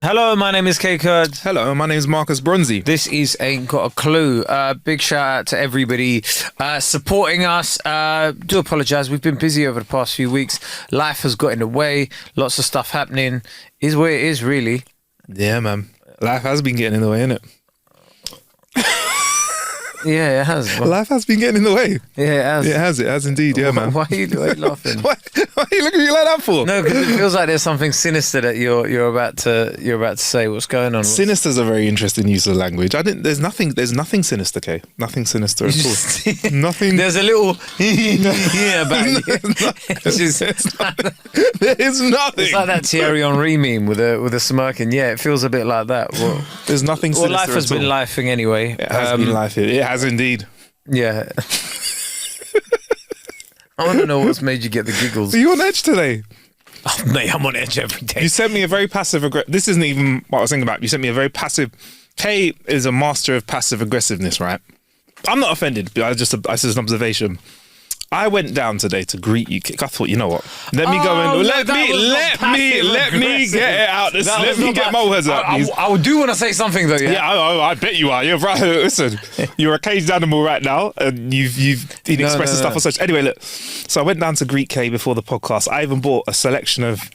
Hello, my name is K Kurd. Hello, my name is Marcus Bronzy. This is Ain't Got a Clue. Big shout out to everybody supporting us. Do apologise, we've been busy over the past few weeks. Life has got in the way, lots of stuff happening. Is what it is, really. Yeah, man. Life has been getting in the way, innit? Yeah, it has. Life has been getting in the way. Yeah, it has. It has indeed, yeah, man. Why are you laughing? Why are you looking at me like that for? No, because it feels like there's something sinister that you're about to say. What's going on? Sinister's a very interesting use of language. There's nothing sinister, Kay. Nothing sinister at all. Nothing. There's a little yeah about you. It's just, There is nothing. it's like that Thierry Henry meme with a smirk, and yeah, it feels a bit like that. Well, There's nothing sinister. life has at been all. lifing anyway. It has been life. It has indeed. Yeah. I want to know what's made you get the giggles. Are you on edge today? Oh, mate, I'm on edge every day. You sent me a very passive aggressive. This isn't even what I was thinking about. You sent me a very passive. Kay is a master of passive aggressiveness, right? I'm not offended, but it's just an observation. I went down today to greet you. I thought, you know what? Let me go and let me get it out. Let me get my words out. I do want to say something though. Yeah. Yeah, I bet you are. You're right. Listen, you're a caged animal right now, and you've been expressing stuff on such. Anyway, look. So I went down to greet Kay before the podcast. I even bought a selection of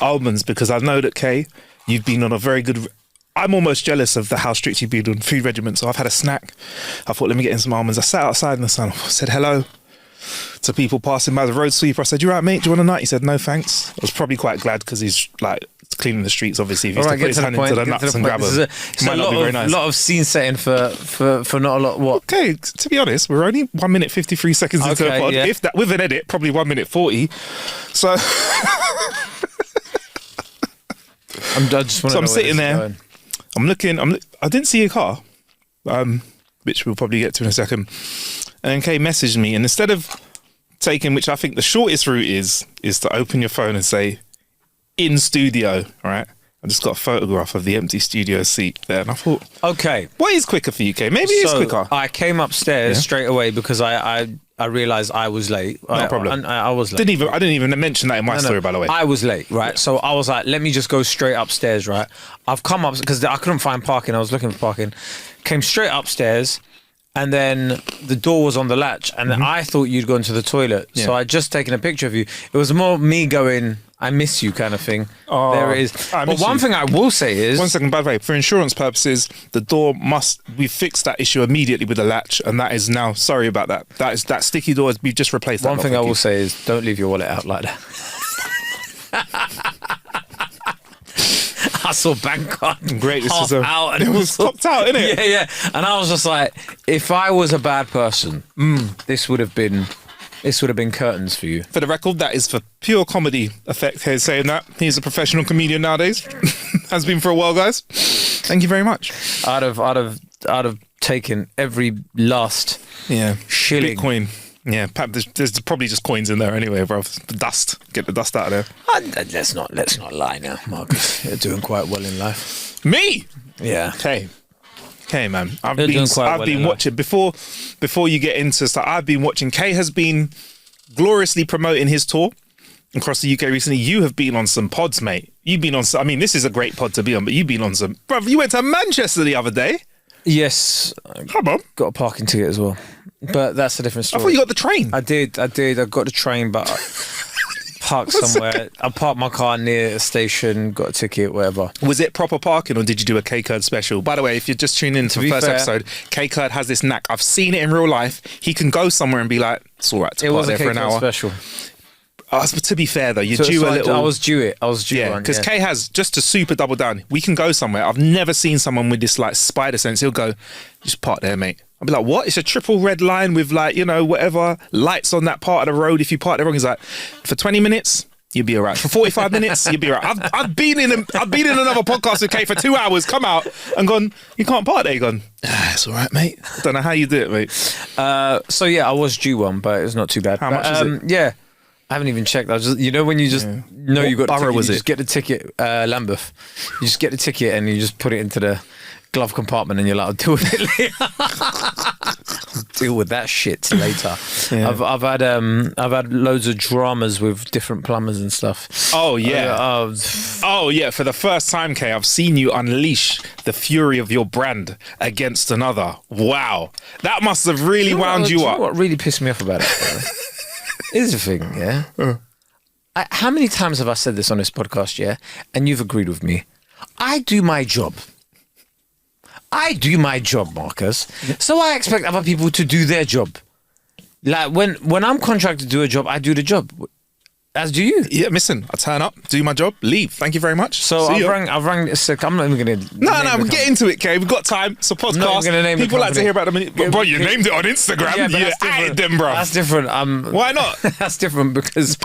almonds because I know that Kay, you've been on a very good. I'm almost jealous of how strict you've been on food regimen. So I've had a snack. I thought, let me get in some almonds. I sat outside in the sun. I said hello to people passing by the road sweeper. I said, "You right, mate? Do you want a nut?" He said, "No, thanks." I was probably quite glad because he's like cleaning the streets. Obviously, if he used to put his hand into the nuts and grab them, it's a lot of scene setting for not a lot. What? Okay, to be honest, we're only 1 minute 53 seconds into the pod. Yeah. If that with an edit, probably 1 minute 40. So, I'm sitting there. I'm looking. I didn't see your car, which we'll probably get to in a second. And then Kay messaged me, and instead of taking, which I think the shortest route is to open your phone and say, "In studio," right? I just got a photograph of the empty studio seat there, and I thought, okay, what is quicker for you, Kay? Maybe it's quicker. I came upstairs straight away because I realised I was late. No problem. I was late. I didn't even mention that in my story, by the way. I was late, right? Yeah. So I was like, let me just go straight upstairs, right? I've come up because I couldn't find parking. I was looking for parking. Came straight upstairs. And then the door was on the latch, and then I thought you'd gone to the toilet. Yeah. So I'd just taken a picture of you. It was more me going, "I miss you," kind of thing. Oh, there it is. But one thing I will say is... 1 second, by the way, for insurance purposes, the door we fixed that issue immediately with the latch, and that is now, sorry about that. That sticky door, we've just replaced that. One thing I will say is, don't leave your wallet out like that. I saw bank card great. This half is out, and it was popped out, innit? Yeah. And I was just like, if I was a bad person, this would have been curtains for you. For the record, that is for pure comedy effect. He's saying that he's a professional comedian nowadays. Has been for a while, guys. Thank you very much. I'd have taken every last shilling. Bitcoin. Yeah, there's probably just coins in there anyway, bro. Dust. Get the dust out of there. Let's not lie now, Marcus. You're doing quite well in life. Me? Yeah. Okay, man. I've been watching before you get into stuff. I've been watching. Kay has been gloriously promoting his tour across the UK recently. You have been on some pods, mate. You've been on some. I mean, this is a great pod to be on, but you've been on some. Bro, you went to Manchester the other day. Yes. Come on. Got a parking ticket as well. But that's a different story. I thought you got the train. I did. I got the train, but I parked somewhere. I parked my car near a station, got a ticket, whatever. Was it proper parking or did you do a K Kurd special? By the way, if you're just tuning in to the first episode, K Kurd has this knack. I've seen it in real life. He can go somewhere and be like, it's all right to park there for an hour. Special. To be fair though, you're due a little. I was due it. Yeah, because Kay has, just to super double down, we can go somewhere. I've never seen someone with this like spider sense. He'll go, just park there, mate. I'll be like, what? It's a triple red line with like, whatever lights on that part of the road. If you park there wrong, he's like, for 20 minutes, you'll be all right. For 45 minutes, you'll be all right. I've been in another podcast with Kay for 2 hours, come out and gone, you can't park there. You're gone, it's all right, mate. I don't know how you do it, mate. So yeah, I was due one, but it was not too bad. How much is it? Yeah. I haven't even checked. I just, when you just know you got the borough ticket, was you it? just get the ticket, Lambeth. You just get the ticket and you just put it into the glove compartment and you're like, I'll deal with it later. Deal with that shit later. Yeah. I've had loads of dramas with different plumbers and stuff. Oh yeah. Oh yeah. For the first time, Kay, I've seen you unleash the fury of your brand against another. Wow, that must have really wound you Do you up. know what really pissed me off about it? Bro? Here's the thing, yeah. How many times have I said this on this podcast, yeah? And you've agreed with me. I do my job. Marcus. So I expect other people to do their job. Like when I'm contracted to do a job, I do the job. As do you. Yeah, listen, I turn up, do my job, leave. Thank you very much. So I've rang. I'm not even going to. No, we'll get into it, Kay. We've got time. It's a podcast. I'm not even gonna name the People like to company. hear about them. Bro, you named it on Instagram. Yeah, but You that's added different. them, bro. That's different. Why not? That's different because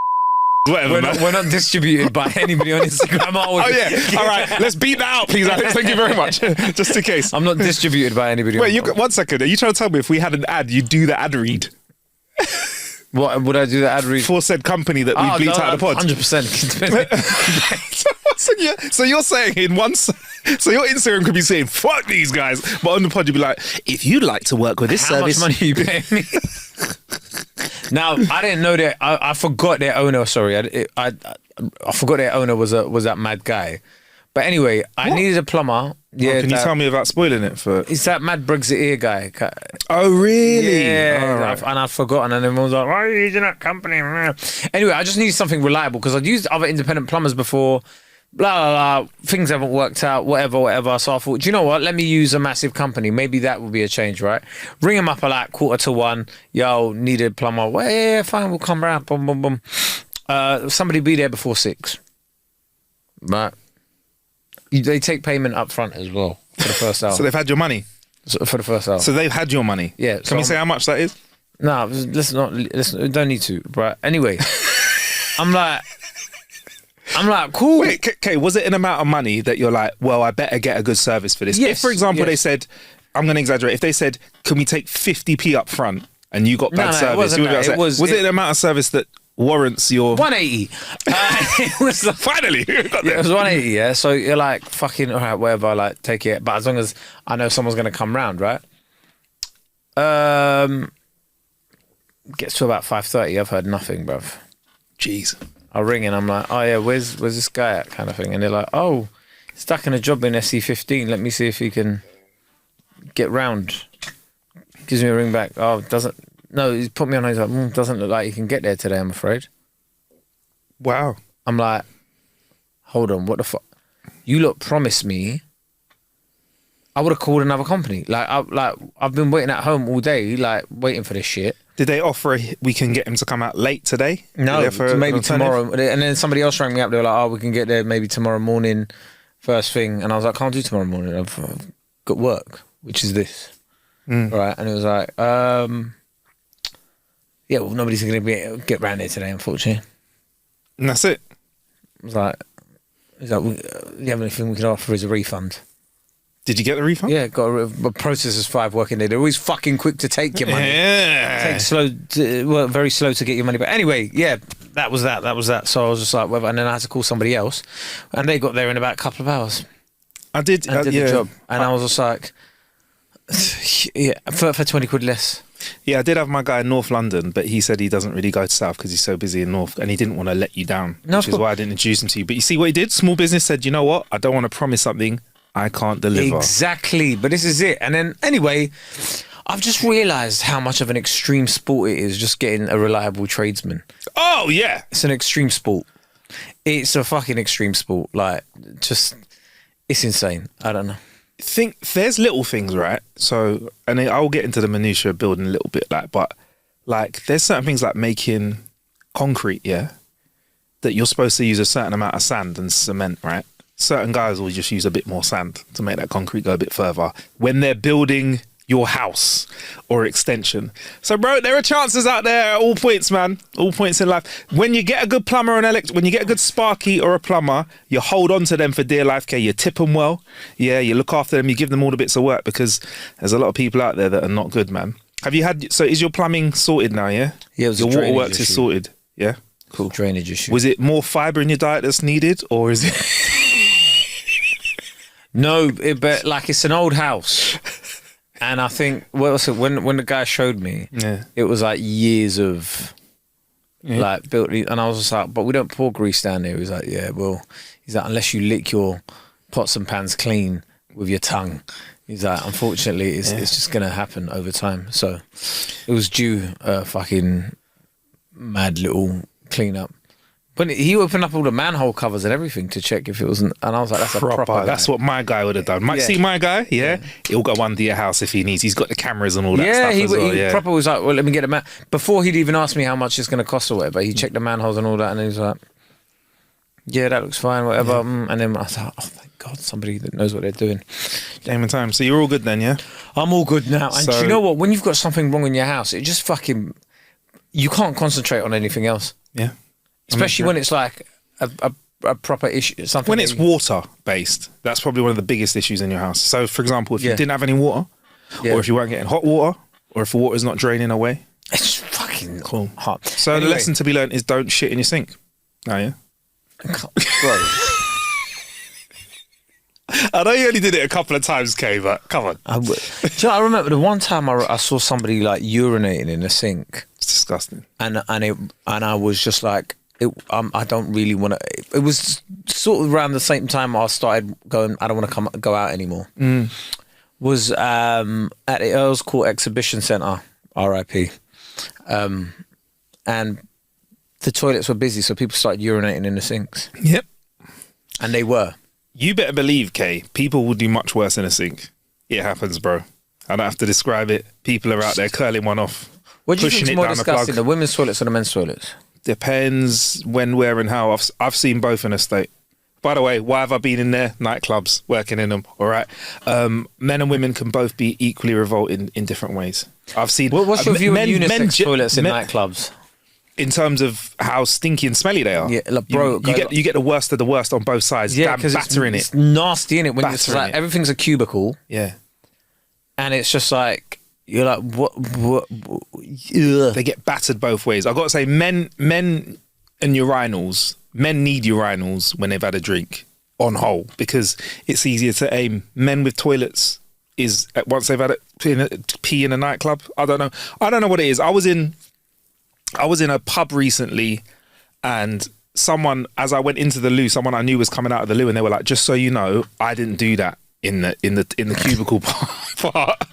Whatever, man. we're not distributed by anybody on Instagram. Oh yeah. All right. Let's beat that out, please, Alex. Thank you very much. Just in case. I'm not distributed by anybody. Wait, 1 second. Are you trying to tell me if we had an ad, you do the ad read What would I do? The ad read for said company that we bleeped out of the pod? 100%. So you're saying so your Instagram could be saying fuck these guys, but on the pod you'd be like, if you'd like to work with this How service, much money are you paying me? Now I didn't know that. I forgot their owner. Sorry, I forgot their owner was that mad guy. But anyway, I needed a plumber. Yeah, can you tell me about spoiling it for? It's that mad Brexiteer guy. Oh really? Yeah, All right. and I'd forgotten, and everyone was like, "Why are you using that company?" Anyway, I just needed something reliable because I'd used other independent plumbers before. Blah blah blah. Things haven't worked out. Whatever. So I thought, do you know what? Let me use a massive company. Maybe that would be a change, right? Ring them up at like 1:45. Yo, needed a plumber. Well, yeah, fine. We'll come round. Boom, boom, boom. Somebody be there before 6. Right. They take payment up front as well for the first hour. So they've had your money. For the first hour. So they've had your money. Yeah. Can we say how much that is? No, listen, don't need to. But anyway, I'm like, cool. Wait, okay, was it an amount of money that you're like, well, I better get a good service for this? Yes, If, for example, they yes. said, I'm going to exaggerate, if they said, can we take 50p up front and you got bad No, it service, wasn't you would be that. upset. Was it an amount of service that warrants your... 180. It was like, Finally! We got it there. was 180, yeah. So you're like, fucking, all right, whatever, like, take it. But as long as I know someone's going to come round, right? Gets to about 5:30. I've heard nothing, bruv. Jeez. I ring and I'm like, oh yeah, where's this guy at, kind of thing. And they're like, oh, he's stuck in a job in SE15. Let me see if he can get round. Gives me a ring back. Oh, no, he's put me on. He's like, doesn't look like he can get there today, I'm afraid. Wow. I'm like, hold on, what the fuck? You lot promised me. I would have called another company. I've been waiting at home all day, like waiting for this shit. Did they offer we can get him to come out late today? No, So maybe tomorrow. And then somebody else rang me up. They were like, oh, we can get there maybe tomorrow morning, first thing. And I was like, can't do tomorrow morning. I've got work, which is this. Right. And it was like, yeah, well, nobody's going to get round there today, unfortunately. And that's it. I was like, the only thing we can offer is a refund. Did you get the refund? Yeah, but process is 5 working days. They're always fucking quick to take your money. Yeah. Very slow to get your money back. Anyway, yeah, that was that. So I was just like, whatever. And then I had to call somebody else, and they got there in about a couple of hours. I did And did the job, and I was just like, yeah, for 20 quid less. Yeah, I did have my guy in North London, but he said he doesn't really go to South because he's so busy in North, and he didn't want to let you down, No, which of is why I didn't introduce him to you. But you see what he did? Small business said, you know what? I don't want to promise something I can't deliver. Exactly, but this is it. And then anyway, I've just realised how much of an extreme sport it is just getting a reliable tradesman. Oh, yeah. It's an extreme sport. It's a fucking extreme sport. Like, just, it's insane. I don't know. Think there's little things, right? So, and I'll get into the minutiae of building a little bit, but there's certain things like making concrete, yeah, that you're supposed to use a certain amount of sand and cement, right? Certain guys will just use a bit more sand to make that concrete go a bit further when they're building your house or extension. So, bro, there are chances out there at all points, man. All points in life. When you get a good plumber when you get a good sparky or a plumber, you hold on to them for dear life, okay? You tip them well. Yeah, you look after them. You give them all the bits of work because there's a lot of people out there that are not good, man. So is your plumbing sorted now, yeah? Yeah, it was your a drainage waterworks is issue. sorted, yeah? Cool. Drainage issue. Was it more fibre in your diet that's needed, or is it? No, but like it's an old house, and I think when the guy showed me, it was like years of like built, and I was just like, but we don't pour grease down there. He was like, yeah, well, he's like, unless you lick your pots and pans clean with your tongue. He's like, unfortunately, it's just gonna happen over time. So it was due a fucking mad little cleanup. But he opened up all the manhole covers and everything to check if it wasn't, and I was like, that's a proper That's what my guy would have done. See my guy, he'll go under your house if he needs. He's got the cameras and all that stuff as well. He proper was like, well, let me get a man. Before he'd even asked me how much it's going to cost or whatever, he checked the manholes and all that, and he was like, yeah, that looks fine, whatever. And then I thought, oh, thank God, somebody that knows what they're doing. Game and time. So you're all good then, yeah? I'm all good now. And do you know what? When you've got something wrong in your house, it just fucking, you can't concentrate on anything else. Yeah. Especially when it's like a proper issue. Something when it's water based, that's probably one of the biggest issues in your house. So, for example, if you didn't have any water, or if you weren't getting hot water, or if the water's not draining away, it's fucking cool. hot. So the lesson to be learned is don't shit in your sink. Oh yeah, bro. I know you only did it a couple of times, Kay, but come on. Do you know, I remember the one time I saw somebody like urinating in a sink. It's disgusting. And I was just like, I don't really want to. It was sort of around the same time I started going, I don't want to go out anymore. Was at the Earls Court Exhibition Centre, RIP. And the toilets were busy, so people started urinating in the sinks. Yep. And they were. You better believe, Kay, people will do much worse in a sink. It happens, bro. I don't have to describe it. People are out there curling one off. What do you think is more disgusting, the the women's toilets or the men's toilets? Depends when, where, and how. I've seen both in a state. By the way, why have I been in there? Nightclubs, working in them. All right. Men and women can both be equally revolting in different ways. I've seen. What's your view on unisex toilets in nightclubs? In terms of how stinky and smelly they are. Yeah, like, bro. You get the worst of the worst on both sides. Yeah, because it's nasty, innit? When it's like, everything's a cubicle. Yeah. And it's just like, you're like, what? They get battered both ways. I've got to say, men and urinals, men need urinals when they've had a drink on whole, because it's easier to aim. Men with toilets is, once they've had a pee in a nightclub, I don't know what it is. I was in a pub recently, and someone, as I went into the loo, someone I knew was coming out of the loo, and they were like, just so you know, I didn't do that in the cubicle part.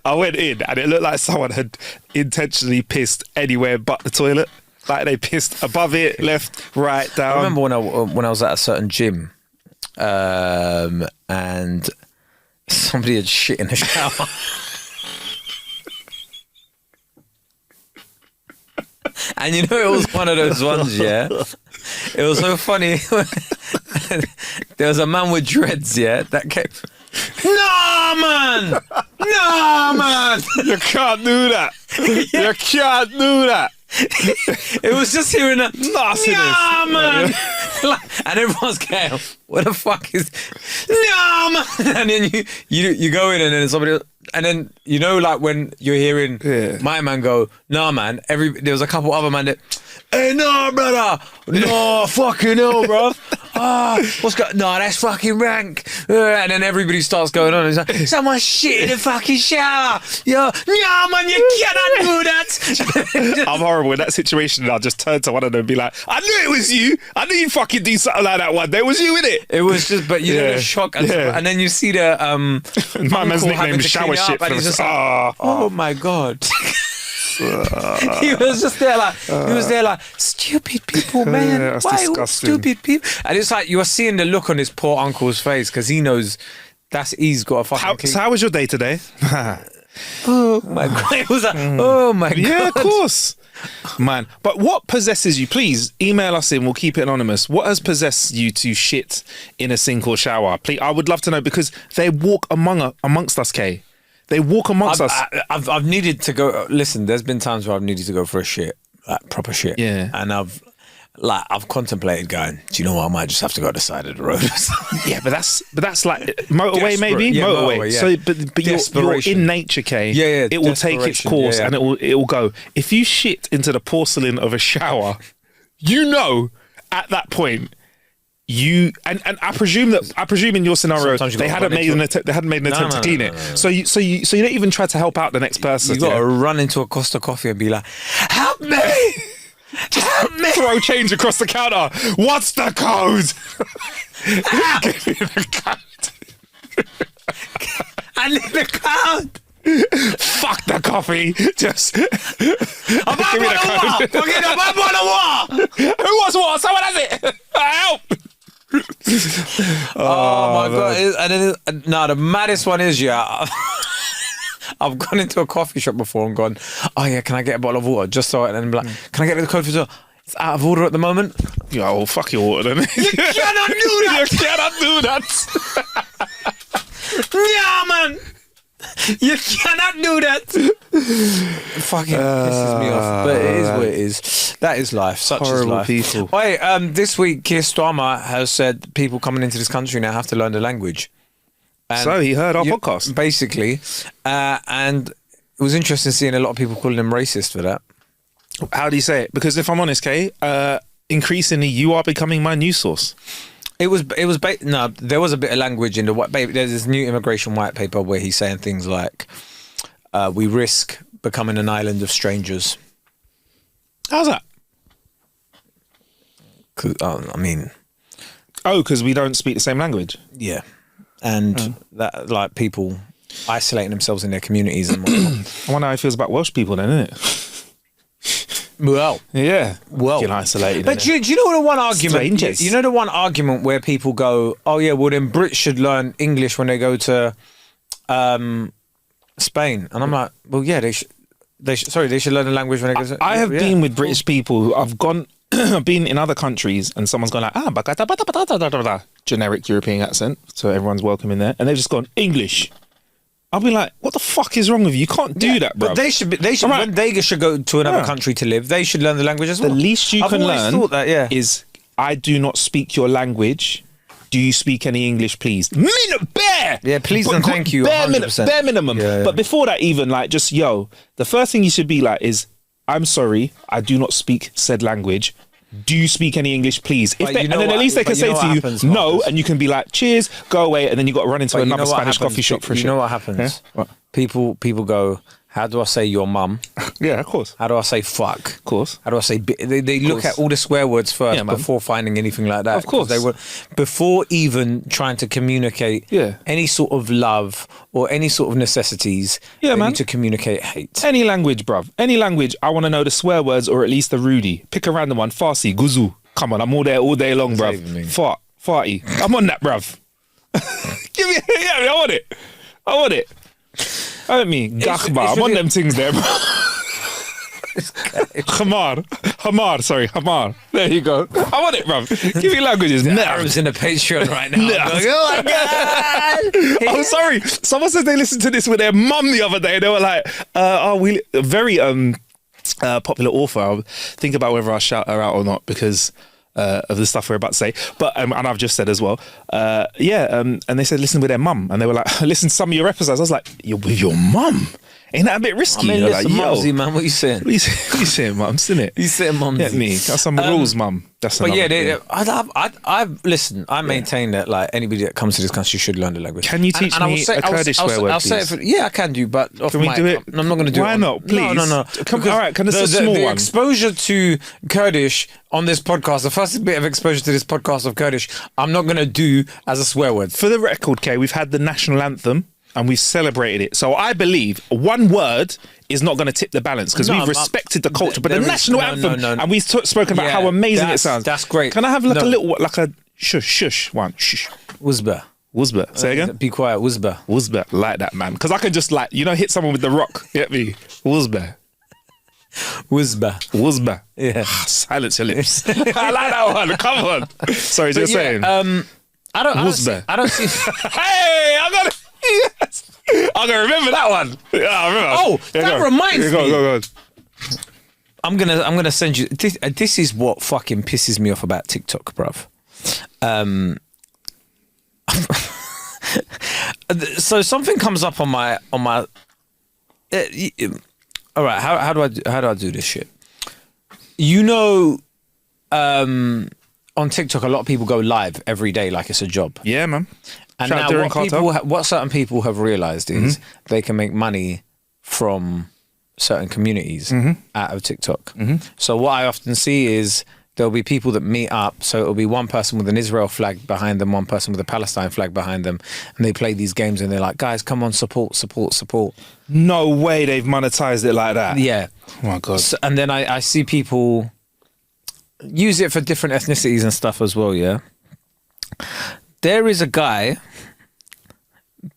I went in and it looked like someone had intentionally pissed anywhere but the toilet. Like they pissed above it, left, right, down. I remember when I was at a certain gym, and somebody had shit in the shower. And you know, it was one of those ones, yeah? It was so funny. There was a man with dreads, yeah, that kept, no, man! No, man! You can't do that. Yeah. You can't do that. It was just hearing that nastiness. No, man! And everyone's going, what the fuck is, no, man! And then you go in, and then somebody else, and then, you know, like when you're hearing my man go, nah, man, there was a couple other man that, hey, no, brother, no, fucking hell, bro. What's going? No, that's fucking rank. And then everybody starts going on. It's like, someone shit in the fucking shower. No, man, you cannot do that. I'm horrible in that situation. And I'll just turn to one of them and be like, I knew it was you. I knew you'd fucking do something like that one day. It was you, innit? It was just, but you know, the shock. And then you see the my man's nickname is shower shit. And he's just like, oh my God. He was just there like, stupid people, man. Why stupid people? And it's like, you're seeing the look on his poor uncle's face, because he knows he's got a fucking so how was your day today? Oh my God. It was like, oh my God. Yeah, of course. Man, but what possesses you? Please email us in, we'll keep it anonymous. What has possessed you to shit in a sink or shower? Please, I would love to know, because they walk amongst us, Kay. They walk amongst us. I've needed to go. Listen, there's been times where I've needed to go for a shit, like proper shit. Yeah. And I've contemplated going, do you know what? I might just have to go to the side of the road. Yeah, but that's like motorway, maybe. Yeah, motorway. Yeah. So, but you're in nature, Kay. Yeah. It will take its course, and it will go. If you shit into the porcelain of a shower, You know, at that point, you and I presume in your scenario they hadn't made an attempt to clean it. So you don't even try to help out the next person. You got to run into a Costa Coffee and be like, "Help me! Help me!" Throw change across the counter. What's the code? Give me the code. I need the code. Fuck the coffee. Just give me the code. Fucking a bottle of water. Who wants water? Someone has it. Help. Oh my God. And then, no, the maddest one is, yeah, I've gone into a coffee shop before and gone, oh yeah, can I get a bottle of water? Just so and then be like, can I get the code for the It's out of order at the moment. Yeah, well, fuck your water then. You cannot do that. You cannot do that. Yeah, man. You cannot do that. Fucking pisses me off. But it is what it is. That is life. Such is life. People. Wait, this week, Keir Starmer has said people coming into this country now have to learn the language. And so he heard our podcast. Basically. And it was interesting seeing a lot of people calling him racist for that. How do you say it? Because if I'm honest, Kay, increasingly you are becoming my news source. There was a bit of language in the white paper. There's this new immigration white paper where he's saying things like, we risk becoming an island of strangers. How's that? Because we don't speak the same language? Yeah. And that, like, people isolating themselves in their communities and whatnot. I wonder how it feels about Welsh people then, isn't it? Well, yeah. Well, you're isolated. But do you know the one argument? Strangers. You know the one argument where people go, "Oh yeah, well then Brits should learn English when they go to Spain," and I'm like, "Well, yeah, they should. They should learn the language when they go to." I have been with British people who I've gone, been in other countries, and someone's gone like generic European accent, so everyone's welcome in there, and they've just gone English. I'll be like, what the fuck is wrong with you? You can't do that, bro. But they should when they should go to another country to live, they should learn the language as well. The least you can learn is, I do not speak your language. Do you speak any English, please? Bare! Yeah, please and thank you, bare 100%. Bare minimum. Yeah. But before that even, like, just, the first thing you should be like is, I'm sorry, I do not speak said language. Do you speak any English, please? And then at least they can say to you, no, and you can be like, cheers, go away, and then you got to run into another Spanish coffee shop for a shit. You know what happens? Yeah? What? People go, how do I say your mum? Yeah, of course. How do I say fuck? Of course. How do I say... They look at all the swear words first before finding anything like that. Of course. They were, before even trying to communicate any sort of love or any sort of necessities, they need to communicate hate. Any language, bruv. Any language, I want to know the swear words or at least the Rudy. Pick a random one. Farsi, guzu. Come on, I'm all there all day long, bruv. Fart, farty. I'm on that, bruv. Give me... Yeah, I want it. I want it. I don't mean gachba. I'm on them things there, bro. Hamar. Sorry, hamar. There you go. I want it, bruv. Give me languages. Arabs in the Patreon right now. Going, oh my God. I'm sorry. Someone said they listened to this with their mum the other day. They were like, a very popular author. I'll think about whether I shout her out or not because of the stuff we're about to say, but and I've just said as well, and they said listen with their mum, and they were like, listen to some of your episodes. I was like, you're with your mum? Ain't that a bit risky? I mean, listen, like, mumsy, man, what are you saying? What are you saying, mum? Isn't it? You saying mumsy? Get me. Got some rules, mum. That's but yeah, I I maintain that like anybody that comes to this country should learn the language. Can you teach me a Kurdish swear word, please? Yeah, I can do, but can we do it? I'm not going to do it. Why not? Please. No. Come, all right, can this a small the one? exposure to Kurdish on this podcast, the first bit of exposure to this podcast of Kurdish, I'm not going to do as a swear word. For the record, Kay, we've had the national anthem and we've celebrated it. So I believe one word is not going to tip the balance because we've respected the culture. But the national anthem, and we've spoken about how amazing it sounds. That's great. Can I have like a little, like a shush one? Shush. Wuzba. Say again? Be quiet, Wuzba. Wuzba, like that, man. Because I can just like, hit someone with the rock. Get me? Wuzba. Yeah. Silence your lips. I like that one. Come on. Sorry, just saying. I don't see. Hey, I got it. Yes. I'm gonna remember that one. Yeah, I remember. Oh, that reminds me. Go. I'm gonna send you. This is what fucking pisses me off about TikTok, bruv. So something comes up on my. All right, how do I do this shit? on TikTok, a lot of people go live every day like it's a job. Yeah, man. And Shout out now Darren what certain people have realised is they can make money from certain communities out of TikTok. So what I often see is there'll be people that meet up. So it'll be one person with an Israel flag behind them, one person with a Palestine flag behind them. And they play these games and they're like, guys, come on, support. No way they've monetized it like that. Yeah. Oh my God. So, and then I see people use it for different ethnicities and stuff as well, yeah? There is a guy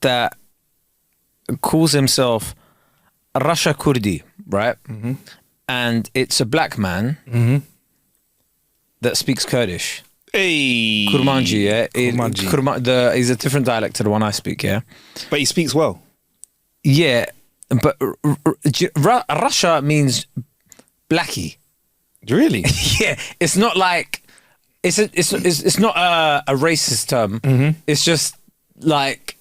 that calls himself Rasha Kurdi, right? And it's a black man that speaks Kurdish. Hey. Kurmanji, yeah? Kurmanji. He's a different dialect to the one I speak, yeah? But he speaks well. Yeah, but Rasha means blackie. Really? Yeah, it's not like it's not a racist term. It's just like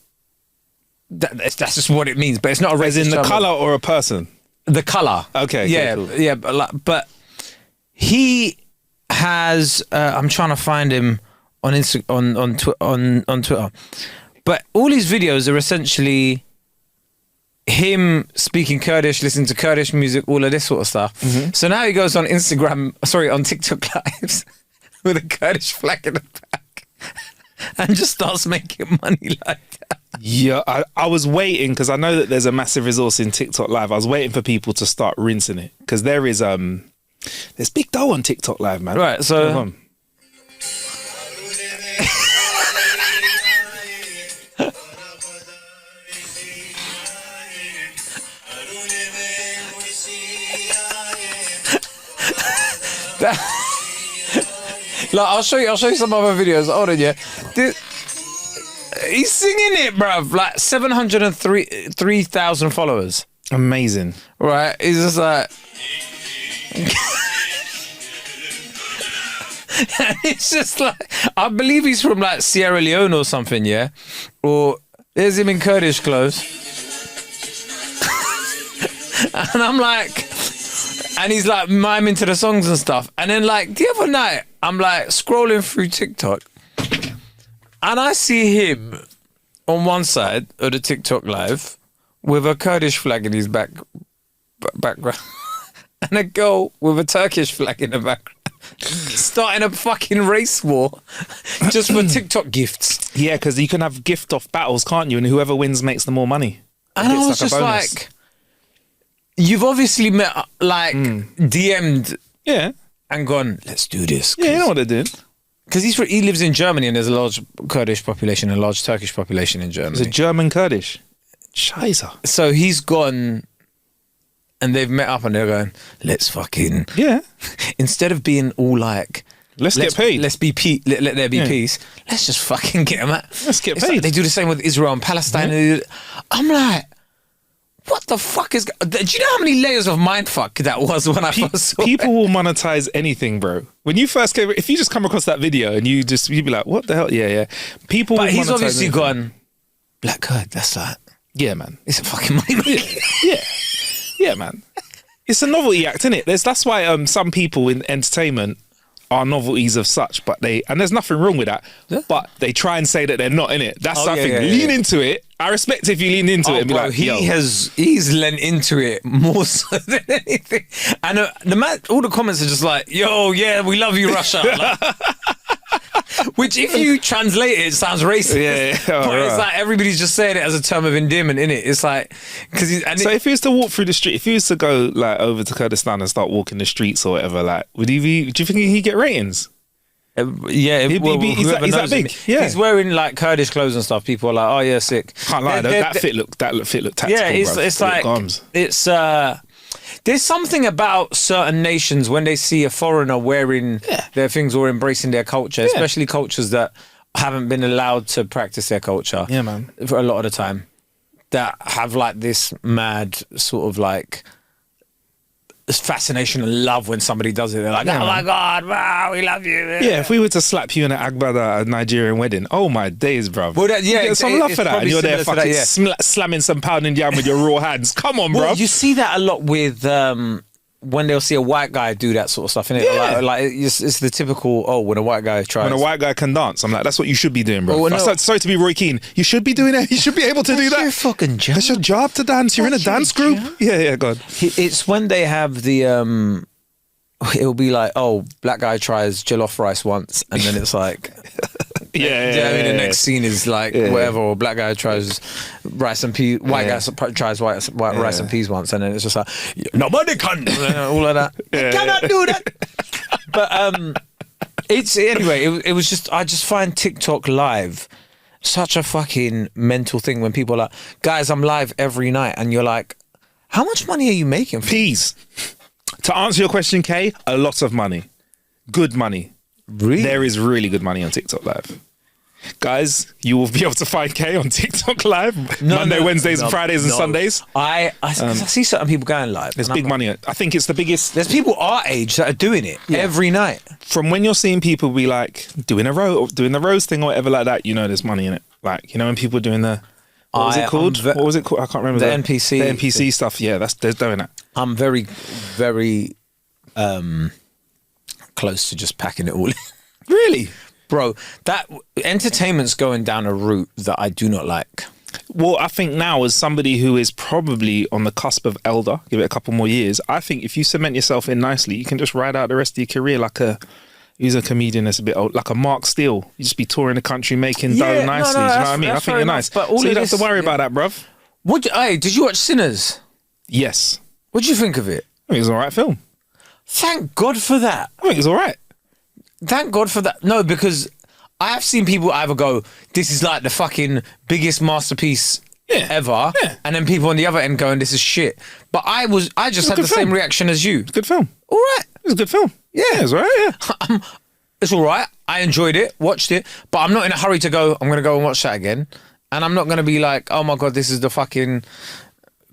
that's just what it means. But it's not a racist. As in the term. color or a person? The color. Okay. Yeah, cool. yeah. But he has. I'm trying to find him on on Twitter. But all his videos are essentially him speaking Kurdish, listening to Kurdish music, all of this sort of stuff. So now he goes on on TikTok lives with a Kurdish flag in the back and just starts making money like that. Yeah, I was waiting because I know that there's a massive resource in TikTok Live. I was waiting for people to start rinsing it because there's big dough on TikTok Live, man. Right, so like, I'll show you some other videos. Hold on, yeah. He's singing it, bruv. Like 703,000 followers. Amazing. Right? He's just like, and it's just like, I believe he's from like Sierra Leone or something, yeah. Or there's him in Kurdish clothes, and I'm like. And he's like miming to the songs and stuff. And then like the other night, I'm like scrolling through TikTok and I see him on one side of the TikTok live with a Kurdish flag in his background and a girl with a Turkish flag in the background starting a fucking race war just for TikTok gifts. Yeah, because you can have gift off battles, can't you? And whoever wins makes the more money. And I was just like, you've obviously met, DM'd, and gone, let's do this. Yeah, you know what they're doing. Because he lives in Germany and there's a large Kurdish population and a large Turkish population in Germany. It's a German Kurdish. Scheiße. So he's gone, and they've met up and they're going, let's fucking instead of being all like, let's get paid. Let there be peace. Let's just fucking get them out. Let's get paid. Like they do the same with Israel and Palestine. I'm like, what the fuck is... Do you know how many layers of mindfuck that was when I first saw people will monetize anything, bro. When you first came... If you just come across that video and you'd be like, what the hell? Yeah. People will monetize he's obviously anything. Gone, Black Kurd, that's like... Yeah, man. It's a fucking money maker. Yeah, man. It's a novelty act, isn't it? That's why some people in entertainment are novelties of such, but and there's nothing wrong with that, but they try and say that they're not in it. That's something. Lean into it. I respect if you lean into it and be like, he's lent into it more so than anything. And all the comments are just like, yo, yeah, we love you, Russia. Like, which, if you translate it, sounds racist. Yeah. But it's like everybody's just saying it as a term of endearment, innit? It's like, if he was to walk through the street, if he was to go like over to Kurdistan and start walking the streets or whatever, like, do you think he'd get ratings? Yeah, he's that big. If he's wearing like Kurdish clothes and stuff, people are like, "Oh yeah, sick." Can't lie, that fit looked tactical. Yeah, it's like it's there's something about certain nations when they see a foreigner wearing their things or embracing their culture, especially cultures that haven't been allowed to practice their culture. Yeah, man. For a lot of the time, that have like this mad sort of like fascination and love when somebody does it. They're like, oh my God, wow, we love you. Yeah, if we were to slap you in an Agbada at a Nigerian wedding, oh my days, bruv. Well, you get some love for that. And you're there fucking slamming some pounding yam with your raw hands. Come on, bruv. You see that a lot with when they'll see a white guy do that sort of stuff, innit? Yeah. Like it's the typical, when a white guy tries. When a white guy can dance, I'm like, that's what you should be doing, bro. Oh, no. Sorry to be Roy Keane. You should be doing it. You should be able to do that. Your fucking job. That's your job to dance. You're in a That's your dance group. job. Yeah, God. It's when they have the it'll be like, black guy tries jollof rice once, and then it's like, the next scene is like whatever, or black guy tries rice and peas, white guy tries white rice and peas once, and then it's just like, nobody can, all of that. I cannot do that. But it's anyway. It was just, I just find TikTok live such a fucking mental thing when people are like, guys, I'm live every night, and you're like, how much money are you making? Peas. To answer your question, Kay, a lot of money. Good money. Really? There is really good money on TikTok Live. Guys, you will be able to find Kay on TikTok Live Monday, Wednesdays, and Fridays and Sundays. I see certain people going live. There's big money. I think it's the biggest. There's people our age that are doing it every night. From when you're seeing people be like doing the rose thing or whatever like that, there's money in it. Like, when people are doing the, what was it called? What was it called? I can't remember. The NPC. The NPC stuff. Yeah, they're doing that. I'm very, very close to just packing it all in. Really? Bro, that entertainment's going down a route that I do not like. Well, I think now, as somebody who is probably on the cusp of elder, give it a couple more years, I think if you cement yourself in nicely, you can just ride out the rest of your career like he's a comedian that's a bit old, like a Mark Steele. You just be touring the country making dough nicely. Do you know what I mean? I think you're nice. But so you don't have to worry about that, bruv. Did you watch Sinners? Yes. What do you think of it? I think it's an alright film. Thank God for that. I think it's alright. Thank God for that. No, because I have seen people either go, this is like the fucking biggest masterpiece ever, and then people on the other end going, this is shit. But I just had the same reaction as you. It's a good film. All right. It's a good film. Yeah, it's all right, yeah. It's all right. I enjoyed it, watched it, but I'm not in a hurry to go, I'm going to go and watch that again. And I'm not going to be like, oh my God, this is the fucking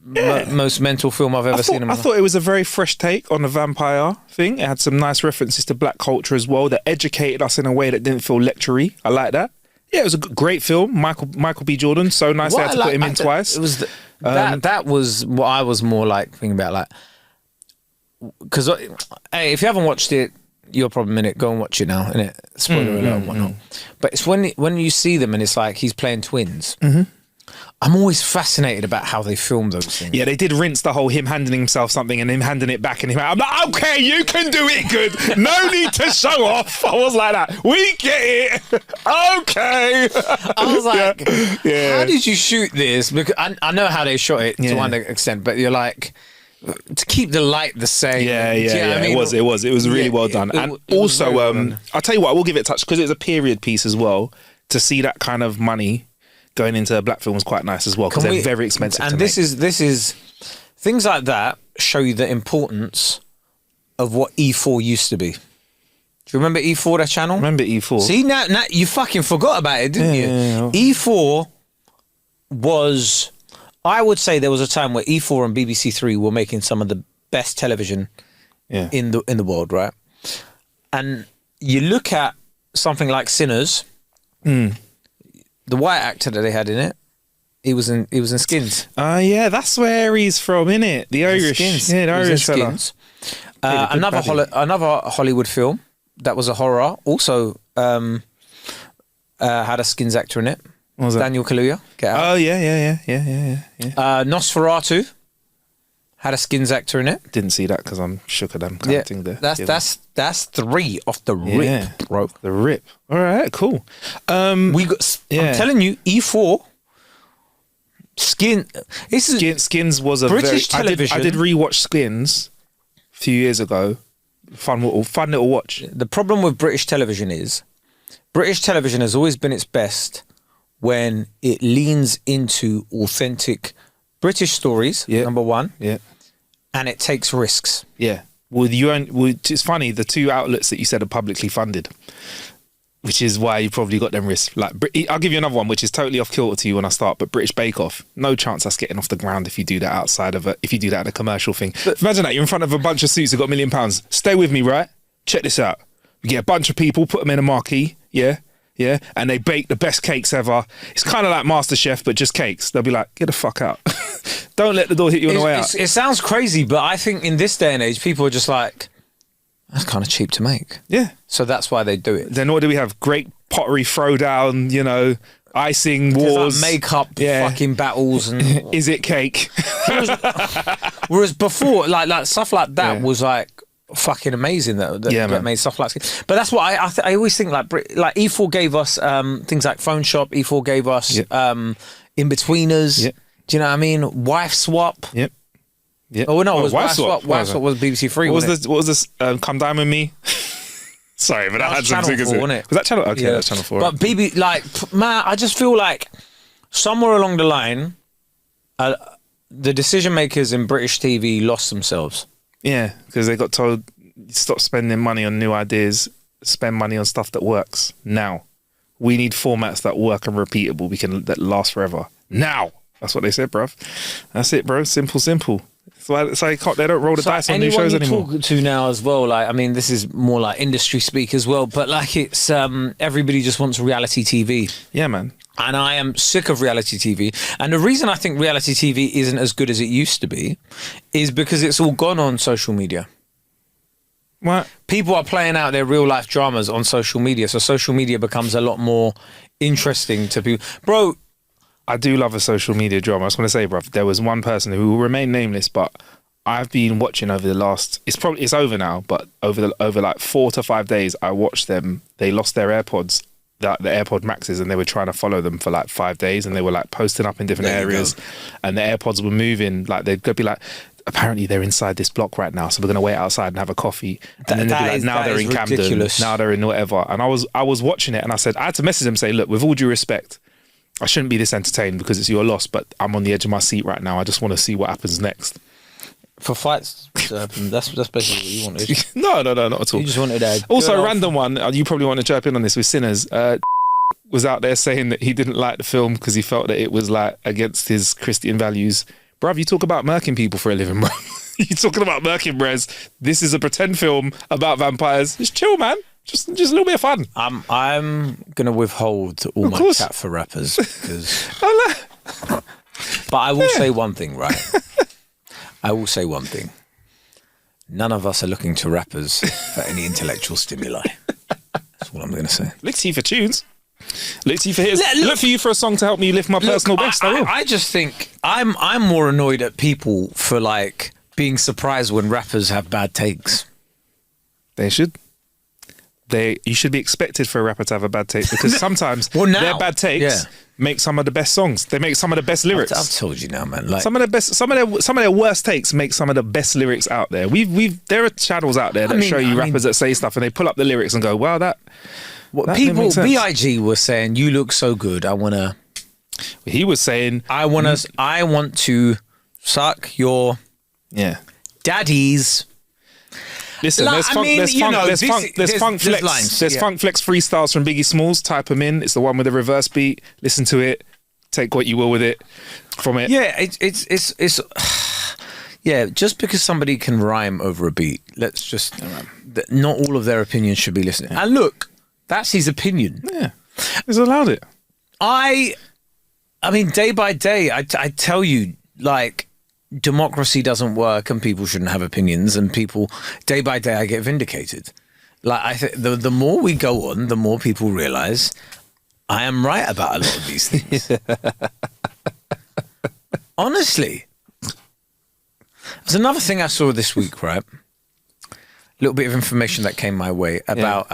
most mental film I've ever seen in my life. I thought it was a very fresh take on the vampire thing. It had some nice references to black culture as well that educated us in a way that didn't feel lectury. I like that. Yeah, it was a great film. Michael B. Jordan, so nice they had to put him in twice. It was that was what I was more like thinking about, like, because hey, if you haven't watched it, you're probably in it. Go and watch it now, innit? Spoiler alert and whatnot. But it's when you see them and it's like he's playing twins. Mm-hmm. I'm always fascinated about how they film those things. Yeah, they did rinse the whole him handing himself something and him handing it back and him. I'm like, okay, you can do it good. No need to show off. I was like that. We get it. Okay. I was like, how did you shoot this? Because I know how they shot it to one extent, but you're like, to keep the light the same. Yeah. I mean? It was really well done. And also, I'll tell you what, I will give it a touch because it's a period piece as well. To see that kind of money going into a black film was quite nice as well because they're very expensive. And this is things like that show you the importance of what E4 used to be. Do you remember E4, that channel? I remember E4. See, now you fucking forgot about it, didn't you? Yeah. E4 was, I would say there was a time where E4 and BBC Three were making some of the best television in the world, right? And you look at something like Sinners. The white actor that they had in it, he was in Skins. Yeah, that's where he's from, innit? The Irish, Skins. Yeah, the Irish fella. Skins. Another Hollywood film that was a horror also had a Skins actor in it. What was that? Daniel Kaluuya. Get Out. Oh yeah. Nosferatu had a Skins actor in it. Didn't see that because I'm shook at them counting there. That's 3 off the rip, bro. The rip. All right, cool. I'm telling you, E4 Skins was a British television. I did rewatch Skins a few years ago. Fun little watch. The problem with British television is British television has always been its best when it leans into authentic British stories, number one. Yeah. And it takes risks. Yeah. It's funny, the 2 outlets that you said are publicly funded, which is why you probably got them risks. Like, I'll give you another one, which is totally off kilter to you when I start, but British Bake Off, no chance that's getting off the ground if you do that if you do that in a commercial thing. But imagine that, you're in front of a bunch of suits that got £1 million. Stay with me, right? Check this out. We get a bunch of people, put them in a marquee, yeah, and they bake the best cakes ever. It's kind of like MasterChef, but just cakes. They'll be like, get the fuck out. Don't let the door hit you on the way out. It sounds crazy, but I think in this day and age, people are just like, that's kind of cheap to make. Yeah. So that's why they do it. Then what do we have? Great pottery throwdown, you know, icing wars. Like makeup fucking battles. And Is it cake? whereas before, like stuff like that was like fucking amazing that made stuff like. But that's what I always think, like E4 gave us things like Phone Shop. E4 gave us In-Betweeners. Yep. Do you know what I mean? Wife Swap. Yep. Yeah. Oh no, it was Wife Swap. Wife Swap was BBC Three. What was this? Come Dine With Me. Sorry, but that had some Channel 4, wasn't it? Was that Channel? Okay, that's Channel 4. But BB, like, man, I just feel like somewhere along the line, the decision makers in British TV lost themselves. Yeah, because they got told, stop spending money on new ideas, spend money on stuff that works now. We need formats that work and repeatable. That last forever. Now. That's what they said, bruv. That's it, bro. Simple. So they don't roll the dice on new shows anymore. Anyone you talk to now as well, like, I mean, this is more like industry speak as well, but like it's, everybody just wants reality TV. Yeah, man. And I am sick of reality TV. And the reason I think reality TV isn't as good as it used to be is because it's all gone on social media. What? People are playing out their real life dramas on social media. So social media becomes a lot more interesting to people. Bro, I do love a social media drama. I was going to say, bruv, there was one person who will remain nameless, but I've been watching over the last, it's over now, but over like 4 to 5 days, I watched them. They lost their AirPods, the AirPod Maxes, and they were trying to follow them for like 5 days, and they were like posting up in different areas, and the AirPods were moving. Like they'd go be like, apparently they're inside this block right now, so we're going to wait outside and have a coffee. And then they'd be like, now they're in Camden, now they're in whatever. And I was watching it, and I had to message them, say, look, with all due respect, I shouldn't be this entertained because it's your loss, but I'm on the edge of my seat right now. I just want to see what happens next. For fights, that's basically what you wanted. No, not at all. You just wanted a also a random one. You probably want to chirp in on this with Sinners. Was out there saying that he didn't like the film because he felt that it was like against his Christian values. Bruv, you talk about murking people for a living, bro. You're talking about murking, Brez. This is a pretend film about vampires. Just chill, man. Just a little bit of fun. I'm gonna withhold all my chat for rappers because. But I will say one thing, right? I will say one thing. None of us are looking to rappers for any intellectual stimuli. That's what I'm gonna say. Look to you for tunes. Look to you for hits. Look for you for a song to help me lift my personal best. I just think I'm more annoyed at people for like being surprised when rappers have bad takes. They should. You should be expected for a rapper to have a bad take because sometimes their bad takes make some of the best songs. They make some of the best lyrics. I've told you now, man. Like some of their worst takes make some of the best lyrics out there. There are channels out there that show you rappers that say stuff and they pull up the lyrics and go, "Wow, that." People, B.I.G. was saying, "You look so good. I wanna." He was saying, I want to suck your daddy's." Listen, there's Funk Flex freestyles from Biggie Smalls. Type them in. It's the one with the reverse beat. Listen to it. Take what you will with it from it. Yeah, it's yeah. Just because somebody can rhyme over a beat, let's just not all of their opinions should be listened. And look, that's his opinion. Yeah, he's allowed it. I mean, day by day, I tell you, like. Democracy doesn't work and people shouldn't have opinions, and people day by day I get vindicated. Like I think the more we go on, the more people realize I am right about a lot of these things. Honestly. There's another thing I saw this week, right? A little bit of information that came my way about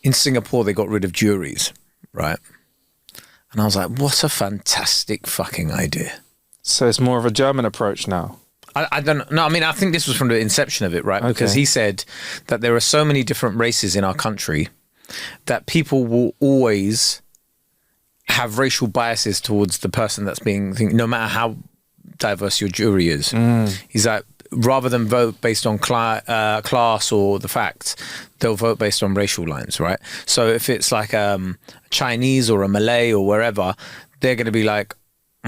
in Singapore they got rid of juries, right? And I was like, what a fantastic fucking idea. So it's more of a German approach now. I don't know. I mean, I think this was from the inception of it, right? Okay. Because he said that there are so many different races in our country that people will always have racial biases towards the person that's being, no matter how diverse your jury is. He's like, rather than vote based on class or the facts, they'll vote based on racial lines, right? So if it's like a Chinese or a Malay or wherever, they're going to be like,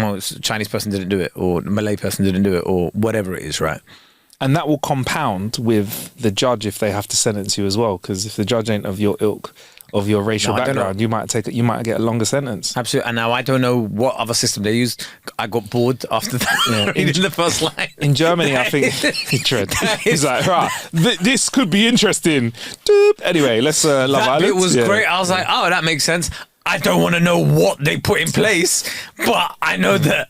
oh, a Chinese person didn't do it, or a Malay person didn't do it, or whatever it is, right? And that will compound with the judge if they have to sentence you as well, because if the judge ain't of your ilk of your racial No, I don't know. background, you might get a longer sentence. Absolutely. And now I don't know what other system they use. I got bored after that. Reading the first line. In Germany, I think he's like, right, this could be interesting. Doop. Anyway, let's Love Island. It was great. I was like, oh, that makes sense. I don't want to know what they put in place, but I know that.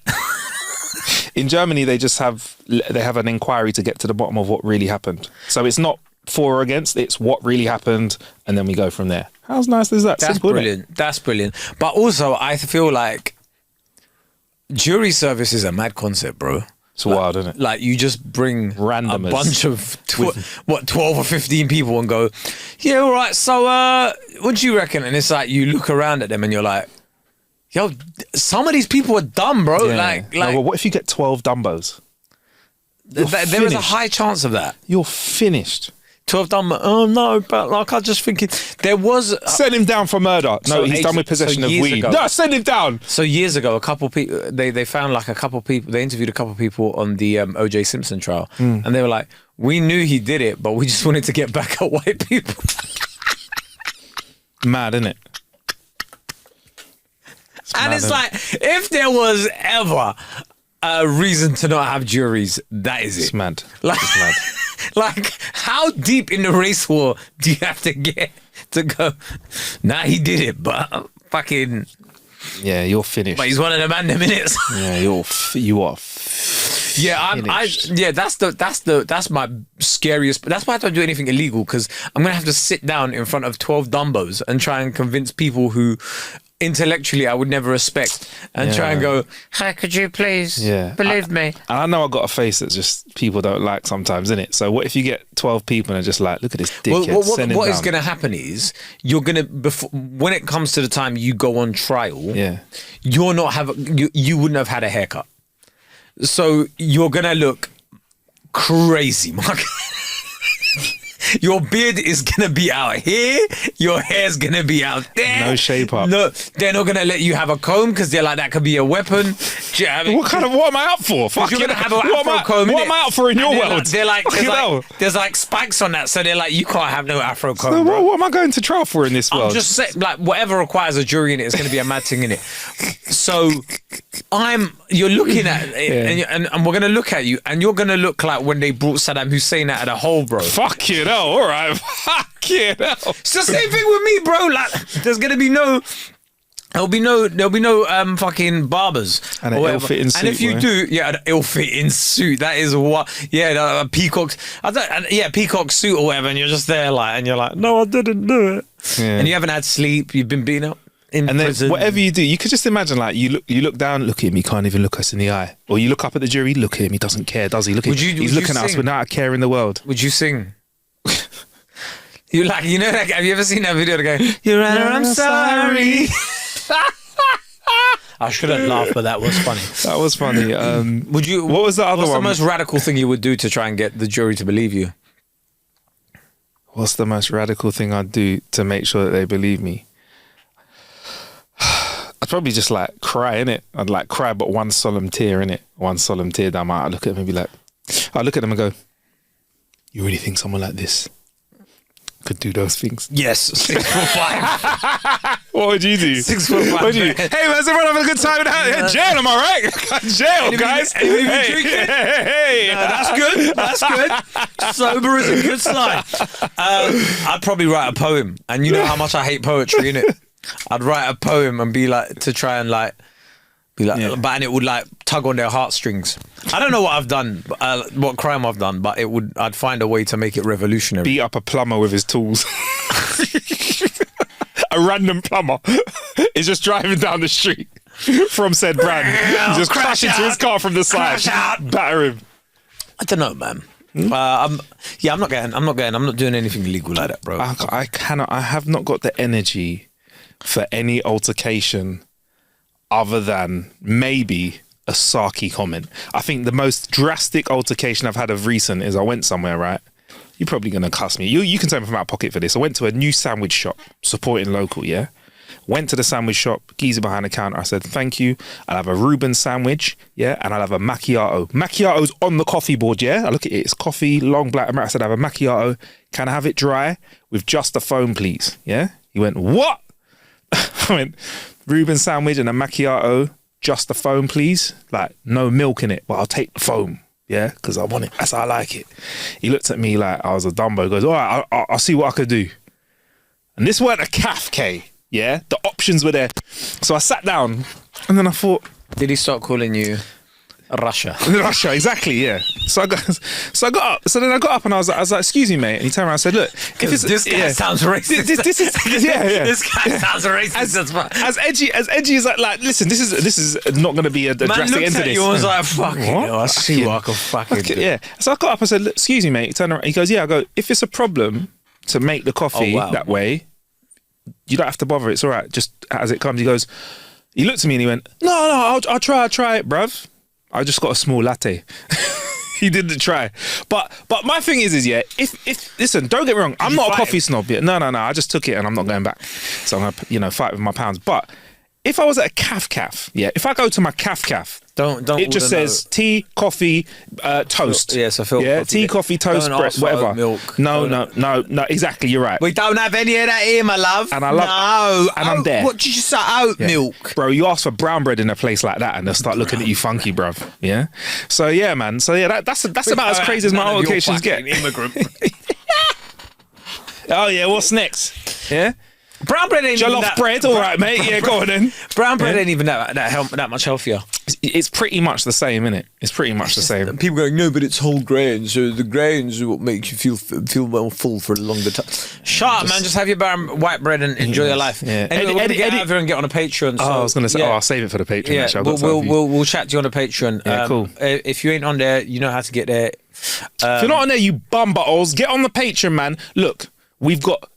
In Germany, they have an inquiry to get to the bottom of what really happened. So it's not for or against, it's what really happened, and then we go from there. How nice is that? That's Simple, brilliant. That's brilliant. But also, I feel like jury service is a mad concept, bro. It's wild, isn't it? Like, you just bring Randomers a bunch of 12 or 15 people and go, yeah, all right, so what do you reckon? And it's like, you look around at them and you're like, yo, some of these people are dumb, bro. Yeah. Like, No, well, what if you get 12 Dumbos? there is a high chance of that. You're finished. 12 dumb. Oh no, but like, I just think there was. Send him down for murder. No, he's done with possession of weed. No, send him down. So years ago, a couple people they found like a couple people. They interviewed a couple people on the OJ Simpson trial, and they were like, "We knew he did it, but we just wanted to get back at white people." Mad, isn't it? It's like, if there was ever a reason to not have juries, that is it. It's mad. Like, It's mad. like, how deep in the race war do you have to get to go? Nah, he did it, but fucking. Yeah, you're finished. But he's one of the man in minutes. Yeah, you are. Yeah, that's my scariest. That's why I don't do anything illegal, because I'm gonna have to sit down in front of 12 Dumbos and try and convince people who intellectually I would never respect, and try and go, "Hey, could you please believe me?" And I know I got a face that just people don't like sometimes, innit? So what if you get 12 people and are just like, look at this dickhead, what is going to happen is you're going to, when it comes to the time you go on trial, you're not you wouldn't have had a haircut, so you're going to look crazy, Mark. Your beard is gonna be out here. Your hair's gonna be out there. No shape up. No, they're not gonna let you have a comb because they're like, that could be a weapon. Do you know what I mean? What am I up for? You're gonna have an afro comb. What am I up for in your world? They're like, there's like spikes on that, so they're like, you can't have no afro comb. So bro. what am I going to trial for in this world? I'm just saying, like, whatever requires a jury in it is gonna be a mad thing in it. So you're looking at it, and we're gonna look at you, and you're gonna look like when they brought Saddam Hussein out of the hole, bro. Fuck it, all right. Fuck it. It's the same thing with me, bro. Like, there's gonna be there'll be no fucking barbers and an ill-fitting suit. And if you do, an ill-fitting suit. That is what, a peacock. Peacock suit or whatever, and you're just there like, and you're like, no, I didn't do it. Yeah. And you haven't had sleep. You've been beaten up. And then whatever you do, you could just imagine, like, you look down, look at him, he can't even look us in the eye. Or you look up at the jury, look at him, he doesn't care, does he? Look at him, he's looking at us without a care in the world. Would you sing? You like, have you ever seen that video? Go, Your Honor, I'm sorry. I shouldn't laugh, but that was funny. That was funny. What was the other one? What's the most radical thing you would do to try and get the jury to believe you? What's the most radical thing I'd do to make sure that they believe me? I'd probably just like cry, innit? I'd like cry, but one solemn tear, innit? One solemn tear down my eye. I'd look at them and be like, I'd look at them and go, you really think someone like this could do those things? Yes. 6'5". What would you do? 6'5". What would you? Hey, man, is everyone having a good time in jail? Am I right? Jail, guys. Hey. No, that's good. That's good. Sober is a good sign. I'd probably write a poem, and you know how much I hate poetry, innit? I'd write a poem and be like, to try and like, but and it would like tug on their heartstrings. I don't know what I've done, what crime I've done, but I'd find a way to make it revolutionary. Beat up a plumber with his tools. A random plumber is just driving down the street from said brand. He just crash into his car from the side. Batter him. I don't know, man. I'm not doing anything illegal like that, bro. I have not got the energy for any altercation other than maybe a sarky comment. I think the most drastic altercation I've had of recent is I went somewhere, right? You're probably going to cuss me. You can take me from out of pocket for this. I went to a new sandwich shop, supporting local, yeah? Went to the sandwich shop, geezer behind the counter. I said, thank you. I'll have a Reuben sandwich, yeah? And I'll have a macchiato. Macchiato's on the coffee board, yeah? I look at it, it's coffee, long black. I said, I have a macchiato. Can I have it dry with just the foam, please? Yeah? He went, what? I went, Reuben sandwich and a macchiato, just the foam, please. Like, no milk in it, but I'll take the foam. Yeah, because I want it. That's how I like it. He looked at me like I was a Dumbo. He goes, all right, I'll see what I could do. And this weren't a calf, K. Yeah, the options were there. So I sat down and then I thought... Did he start calling you Russia? Russia, exactly, yeah. So I got up. So then I got up and I was like, excuse me, mate. And he turned around and said, look, if it's... This guy sounds racist. This is... Yeah. This guy sounds racist as edgy as like, listen, this is not going to be a drastic end to this. You was like, fucking hell, I see what I can fucking do. Yeah. So I got up and said, look, excuse me, mate. He turned around. He goes, yeah. I go, if it's a problem to make the coffee that way, you don't have to bother. It's all right. Just as it comes. He looked at me and he went, no, I'll try it, bruv. I just got a small latte. He didn't try. But my thing is yeah, if listen, don't get me wrong, I'm not a coffee snob yet. No, I just took it and I'm not going back. So I'm gonna, fight with my pounds. But if I was at a calf, yeah, if I go to my calf, don't it just says tea, coffee, toast. Yes, I feel. Yeah, tea, coffee, toast, bread, whatever. Milk. No, exactly, you're right. We don't have any of that here, my love. And I love and I'm there. What did you say? Oat milk. Bro, you ask for brown bread in a place like that and they'll start looking at you funky, bruv. Yeah? So yeah, man. So yeah, that's about as crazy as my altercations get. Immigrant. Oh yeah, what's next? Yeah? Brown bread ain't jollof bread, all right, mate. Yeah, go on then. Brown bread ain't even that much healthier. It's pretty much the same, isn't it? It's pretty much the same. People going, no, but it's whole grains. So the grains are what makes you feel well full for a longer time. Shut up, man. Just have your white bread and enjoy your life. Yeah. Anyway, we're gonna get out of here and get on a Patreon. So, I was gonna say, I'll save it for the Patreon. Yeah, actually. we'll chat to you on the Patreon. Yeah, cool. If you ain't on there, you know how to get there. If you're not on there, you bum buttholes, get on the Patreon, man. Look, we've got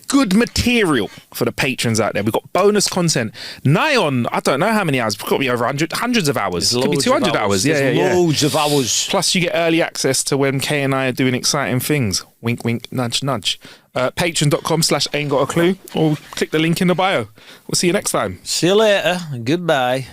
good material for the patrons out there. We've got bonus content. Nigh on, I don't know how many hours. It's got to be over hundreds of hours. It could be 200 hours. Yeah. Loads of hours. Plus, you get early access to when Kay and I are doing exciting things. Wink, wink, nudge, nudge. Patreon.com/ain't got a clue, or click the link in the bio. We'll see you next time. See you later. Goodbye.